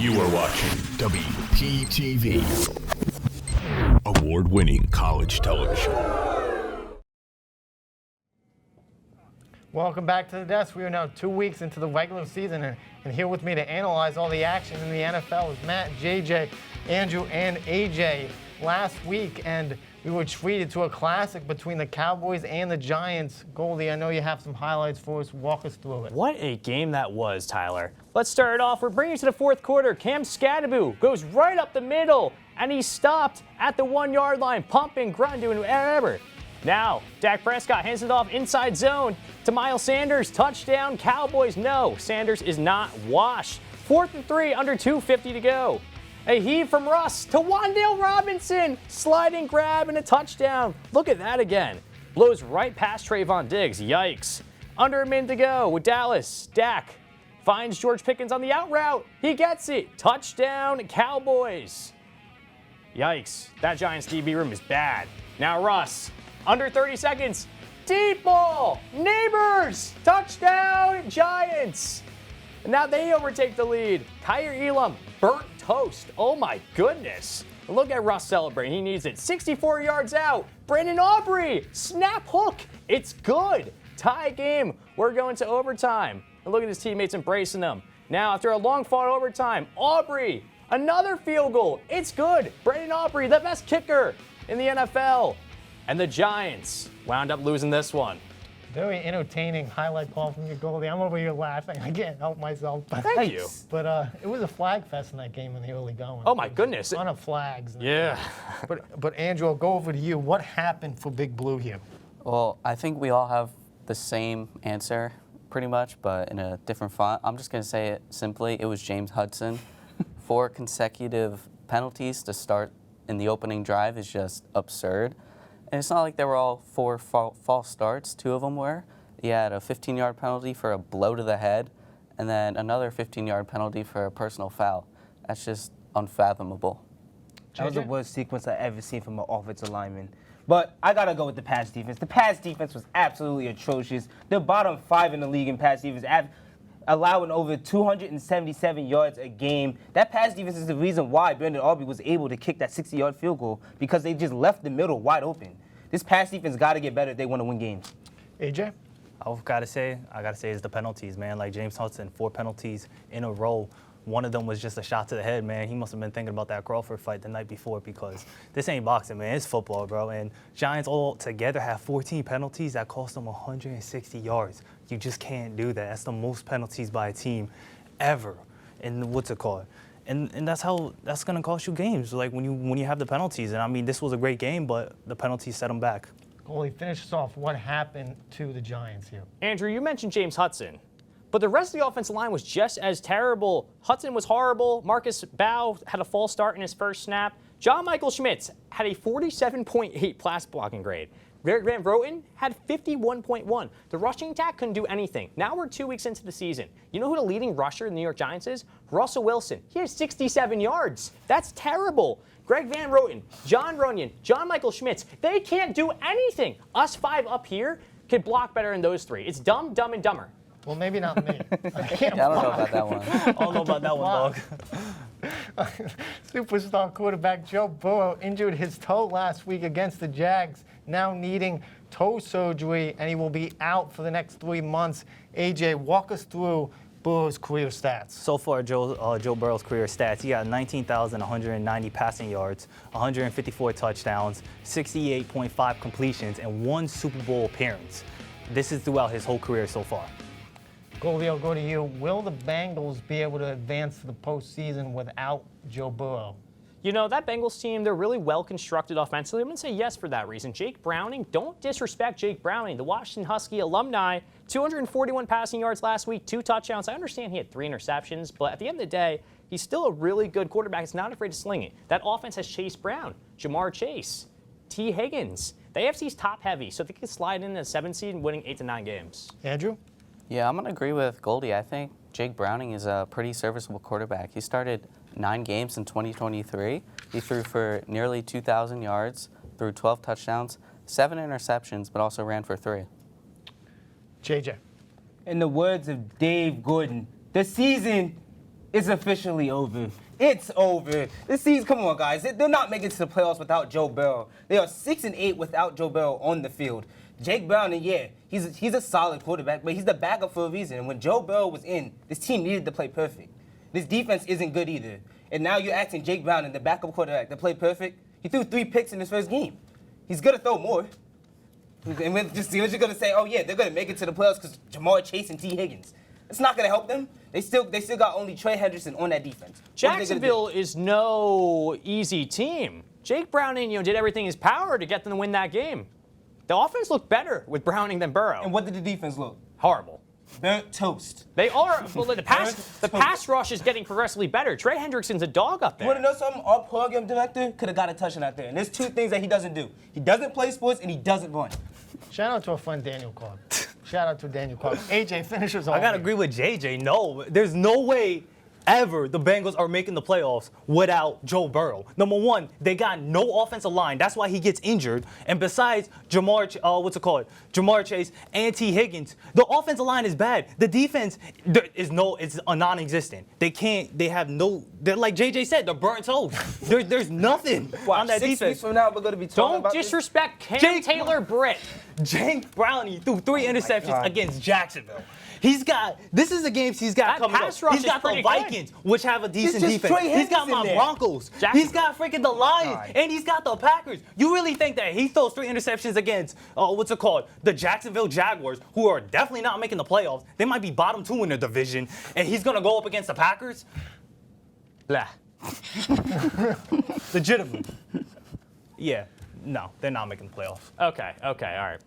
You are watching WPTV, award-winning college television. Welcome back to the desk. We are now 2 weeks into the regular season, and here with me to analyze all the action in the NFL is Matt, JJ, Andrew, and AJ. Last week, and we were treated to a classic between the Cowboys and the Giants. Goldie, I know you have some highlights for us. Walk us through it. What a game that was, Tyler. Let's start it off. We're bringing it to the fourth quarter. Cam Scadaboo goes right up the middle, and he stopped at the 1 yard line, pumping, grunting, doing whatever. Now, Dak Prescott hands it off inside zone to Miles Sanders. Touchdown, Cowboys. No, Sanders is not washed. 4th and 3, under 2:50 to go. A heave from Russ to Wan'Dale Robinson. Sliding grab and a touchdown. Look at that again. Blows right past Trayvon Diggs. Yikes. Under a minute to go with Dallas. Dak finds George Pickens on the out route. He gets it. Touchdown, Cowboys. Yikes. That Giants DB room is bad. Now Russ. Under 30 seconds. Deep ball. Neighbors. Touchdown, Giants. And now they overtake the lead. Kyer Elam. Burnt toast. Oh my goodness. Look at Russ celebrating. He needs it. 64 yards out. Brandon Aubrey. Snap hook. It's good. Tie game. We're going to overtime. And look at his teammates embracing them. Now, after a long fought overtime, Aubrey. Another field goal. It's good. Brandon Aubrey, the best kicker in the NFL. And the Giants wound up losing this one. Very entertaining highlight call from you, Goldie. I'm over here laughing. I can't help myself. Thank you. But it was a flag fest in that game in the early going. Oh, my goodness. A ton of flags. Yeah. But Andrew, I'll go over to you. What happened for Big Blue here? Well, I think we all have the same answer, pretty much, but in a different font. I'm just going to say it simply. It was James Hudson. 4 consecutive penalties to start in the opening drive is just absurd. And it's not like they were all 4 false starts. 2 of them were. He had a 15-yard penalty for a blow to the head, and then another 15-yard penalty for a personal foul. That's just unfathomable. That was the worst sequence I've ever seen from an offensive lineman. But I got to go with the pass defense. The pass defense was absolutely atrocious. They're bottom 5 in the league in pass defense, allowing over 277 yards a game. That pass defense is the reason why Brandon Aubrey was able to kick that 60-yard field goal, because they just left the middle wide open. This pass defense got to get better if they want to win games. AJ? I gotta say is the penalties, man. Like James Hudson, 4 penalties in a row. One of them was just a shot to the head, man. He must have been thinking about that Crawford fight the night before, because this ain't boxing, man. It's football, bro. And Giants all together have 14 penalties that cost them 160 yards. You just can't do that. That's the most penalties by a team ever. And what's it called? And that's going to cost you games, like when you have the penalties. And I mean, this was a great game, but the penalties set them back. Goldie, finish us off. What happened to the Giants here? Andrew, you mentioned James Hudson. But the rest of the offensive line was just as terrible. Hudson was horrible. Marcus Bow had a false start in his first snap. John Michael Schmitz had a 47.8 pass blocking grade. Greg Van Roten had 51.1. The rushing attack couldn't do anything. Now we're 2 weeks into the season. You know who the leading rusher in the New York Giants is? Russell Wilson. He has 67 yards. That's terrible. Greg Van Roten, John Runyon, John Michael Schmitz, they can't do anything. Us 5 up here could block better than those 3. It's dumb, dumb, and dumber. Well, maybe not me. I don't know about that one. I don't know about that one, dog. Superstar quarterback Joe Burrow injured his toe last week against the Jags, now needing toe surgery, and he will be out for the next 3 months. AJ, walk us through Burrow's career stats. So far, Joe Burrow's career stats, he got 19,190 passing yards, 154 touchdowns, 68.5 completions, and 1 Super Bowl appearance. This is throughout his whole career so far. Goldie, I'll go to you. Will the Bengals be able to advance to the postseason without Joe Burrow? You know, that Bengals team, they're really well constructed offensively. I'm going to say yes for that reason. Jake Browning, don't disrespect Jake Browning, the Washington Husky alumni. 241 passing yards last week, 2 touchdowns. I understand he had 3 interceptions, but at the end of the day, he's still a really good quarterback. He's not afraid to sling it. That offense has Chase Brown, Jamar Chase, T. Higgins. The AFC's top heavy, so they can slide in the 7th seed and winning 8 to 9 games. Andrew? Yeah, I'm going to agree with Goldie. I think Jake Browning is a pretty serviceable quarterback. He started 9 games in 2023. He threw for nearly 2,000 yards, threw 12 touchdowns, 7 interceptions, but also ran for 3. JJ. In the words of Dave Gordon, the season It's officially over. It's over. This season, come on, guys. They're not making it to the playoffs without Joe Burrow. They are 6-8 without Joe Burrow on the field. Jake Browning, yeah, he's a solid quarterback, but he's the backup for a reason. And when Joe Burrow was in, this team needed to play perfect. This defense isn't good either. And now you're asking Jake Browning, the backup quarterback, to play perfect? He threw 3 picks in his first game. He's going to throw more. And we're just going to say, oh, yeah, they're going to make it to the playoffs because Jamar Chase and T. Higgins. It's not going to help them. They still got only Trey Hendrickson on that defense. Jacksonville is no easy team. Jake Browning, did everything in his power to get them to win that game. The offense looked better with Browning than Burrow. And what did the defense look? Horrible. Burnt toast. They are. Well, the pass rush is getting progressively better. Trey Hendrickson's a dog up there. You want to know something? Our program director could have got a touchdown out there. And there's 2 things that he doesn't do. He doesn't play sports and he doesn't run. Shout out to our friend Daniel Clark. Shout out to Daniel Clark. AJ, finishes off. I gotta agree with JJ. No, there's no way ever the Bengals are making the playoffs without Joe Burrow. Number one, they got no offensive line. That's why he gets injured. And besides Jamar Chase and T. Higgins, the offensive line is bad. The defense is a non-existent. They're like JJ said, they're burnt toast. There's nothing on that 6 defense. weeks from now, we're going to be talking about Don't disrespect Cam Taylor-Britt. Jake Browning threw 3 interceptions God. against Jacksonville. This is the games he's got That coming up. pass rush He's got is the pretty Vikings, which have a decent just defense. Trey He's got Hendrickson my there. Broncos. He's got freaking the Lions, and he's got the Packers. You really think that he throws 3 interceptions against, the Jacksonville Jaguars, who are definitely not making the playoffs? They might be bottom 2 in the division, and he's going to go up against the Packers? Blah. Legitimately. Yeah, no, they're not making the playoffs. Okay, all right.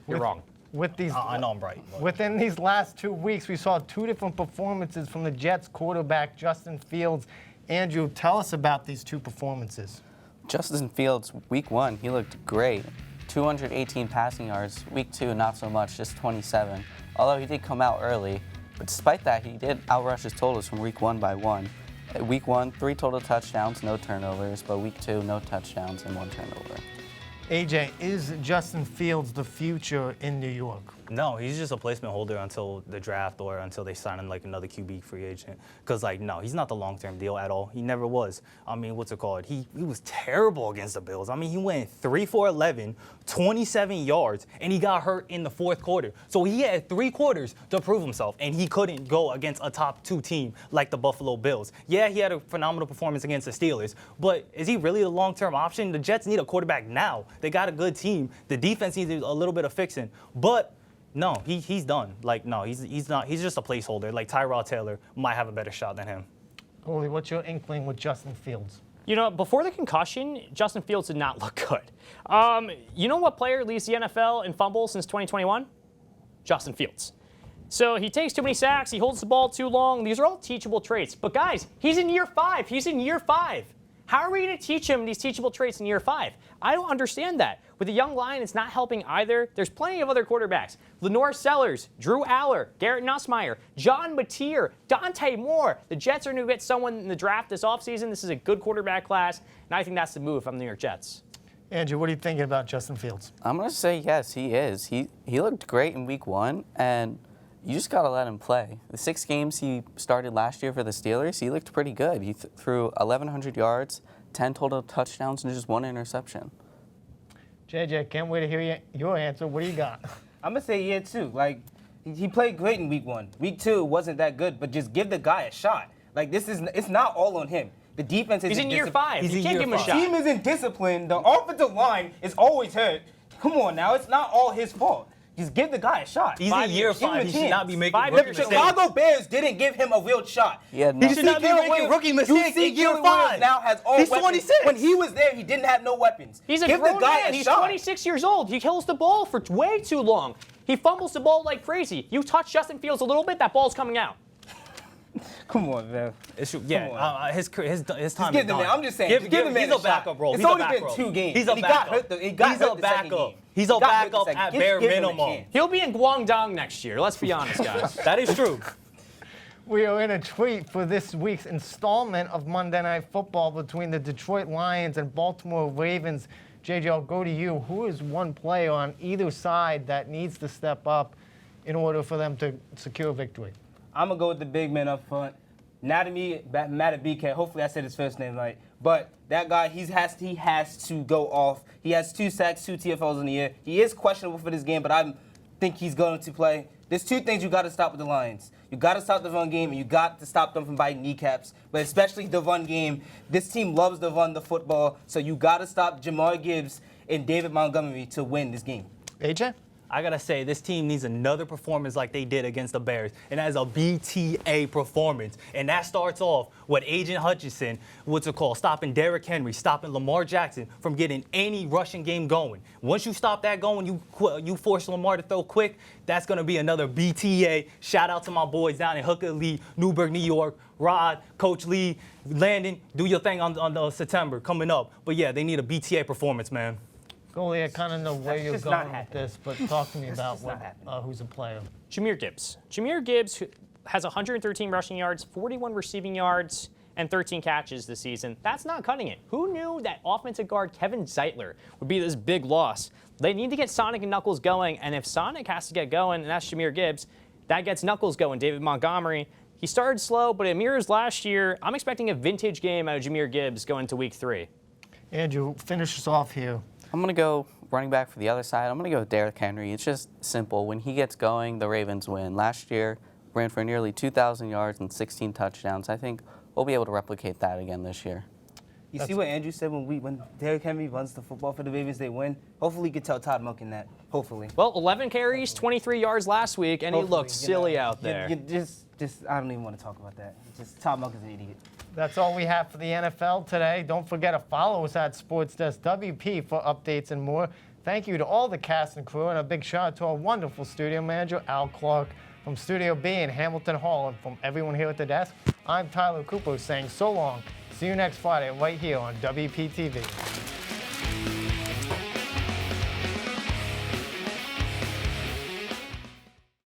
You're wrong. With these, I know I'm right. But. Within these last 2 weeks, we saw 2 different performances from the Jets quarterback, Justin Fields. Andrew, tell us about these 2 performances. Justin Fields, week 1, he looked great. 218 passing yards. Week 2, not so much, just 27. Although he did come out early. But despite that, he did outrush his totals from week 1 by 1. Week 1, 3 total touchdowns, no turnovers. But week 2, no touchdowns and 1 turnover. AJ, is Justin Fields the future in New York? No, he's just a placement holder until the draft or until they sign him like another QB free agent. Because, no, he's not the long-term deal at all. He never was. He was terrible against the Bills. He went 3 for 11, 27 yards, and he got hurt in the 4th quarter. So he had 3 quarters to prove himself, and he couldn't go against a top 2 team like the Buffalo Bills. Yeah, he had a phenomenal performance against the Steelers, but is he really the long-term option? The Jets need a quarterback now. They got a good team. The defense needs a little bit of fixing, but no, he's done. He's not. He's just a placeholder. Tyrod Taylor might have a better shot than him. Holy, what's your inkling with Justin Fields? Before the concussion, Justin Fields did not look good. You know what player leads the NFL in fumbles since 2021? Justin Fields. So he takes too many sacks. He holds the ball too long. These are all teachable traits. But guys, he's in year 5. How are we going to teach him these teachable traits in year 5? I don't understand that. With the young line, it's not helping either. There's plenty of other quarterbacks. Lenore Sellers, Drew Aller, Garrett Nussmeier, John Mateer, Dante Moore. The Jets are going to get someone in the draft this offseason. This is a good quarterback class, and I think that's the move if I'm the New York Jets. Andrew, what are you thinking about Justin Fields? I'm going to say yes, he is. He looked great in week 1, and you just got to let him play. The 6 games he started last year for the Steelers, he looked pretty good. He threw 1,100 yards, 10 total touchdowns, and just 1 interception. JJ, can't wait to hear your answer. What do you got? I'm going to say yeah, too. He played great in week 1. Week 2 wasn't that good, but just give the guy a shot. It's not all on him. The defense is He's in year 5. You can't give him a The shot. team isn't disciplined. The offensive line is always hurt. Come on now. It's not all his fault. Just give the guy a shot. He's in year 5. He should not be making rookie The mistakes. Chicago Bears didn't give him a real shot. He should not be making rookie mistakes in year 5. Now has all He's weapons. 26. When he was there, he didn't have no weapons. He's a give grown the guy man. a He's shot. 26 years old. He kills the ball for way too long. He fumbles the ball like crazy. You touch Justin Fields a little bit, that ball's coming out. Come on, man. His time Just is give done. the man. I'm just saying. Give the man He's a backup role. It's He's a only backup been role. 2 games. He's a and he got backup. hurt the second backup. game. He's a He got hurt the backup second at game. bare Give him a minimum. chance. He'll be in Guangdong next year. Let's be honest, guys. That is true. We are in a treat for this week's installment of Monday Night Football between the Detroit Lions and Baltimore Ravens. JJ, I'll go to you. Who is one player on either side that needs to step up in order for them to secure victory? I'm going to go with the big man up front. Mad at BK. Hopefully I said his first name right. But that guy, he has to go off. He has 2 sacks, 2 TFLs in the year. He is questionable for this game, but I think he's going to play. There's 2 things you got to stop with the Lions. You got to stop the run game, and you got to stop them from biting kneecaps. But especially the run game. This team loves to run the football, so you got to stop Jamar Gibbs and David Montgomery to win this game. AJ? I gotta say, this team needs another performance like they did against the Bears, and that is a BTA performance. And that starts off with Agent Hutchinson, stopping Derrick Henry, stopping Lamar Jackson from getting any rushing game going. Once you stop that going, you force Lamar to throw quick, that's gonna be another BTA. Shout out to my boys down in Hooker Lee, Newburgh, New York. Rod, Coach Lee, Landon, do your thing on September coming up. But yeah, they need a BTA performance, man. Goalie, I kind of know where you're just going not with this, but talk to me about who's a player. Jahmyr Gibbs. Jahmyr Gibbs has 113 rushing yards, 41 receiving yards, and 13 catches this season. That's not cutting it. Who knew that offensive guard Kevin Zeitler would be this big loss? They need to get Sonic and Knuckles going, and if Sonic has to get going, and that's Jahmyr Gibbs, that gets Knuckles going. David Montgomery, he started slow, but it mirrors last year. I'm expecting a vintage game out of Jahmyr Gibbs going into week 3. Andrew, finish us off here. I'm going to go running back for the other side. I'm going to go with Derrick Henry. It's just simple. When he gets going, the Ravens win. Last year, ran for nearly 2,000 yards and 16 touchdowns. I think we'll be able to replicate that again this year. You see what Andrew said when Derrick Henry runs the football for the Ravens, they win? Hopefully, you can tell Todd Monken that. Hopefully. Well, 11 carries, 23 yards last week, and he looked silly out there. I don't even want to talk about that. Just Todd Monken's an idiot. That's all we have for the NFL today. Don't forget to follow us at Sports Desk WP for updates and more. Thank you to all the cast and crew, and a big shout out to our wonderful studio manager, Al Clark, from Studio B in Hamilton Hall. And from everyone here at the desk, I'm Tyler Cooper saying so long. See you next Friday right here on WPTV.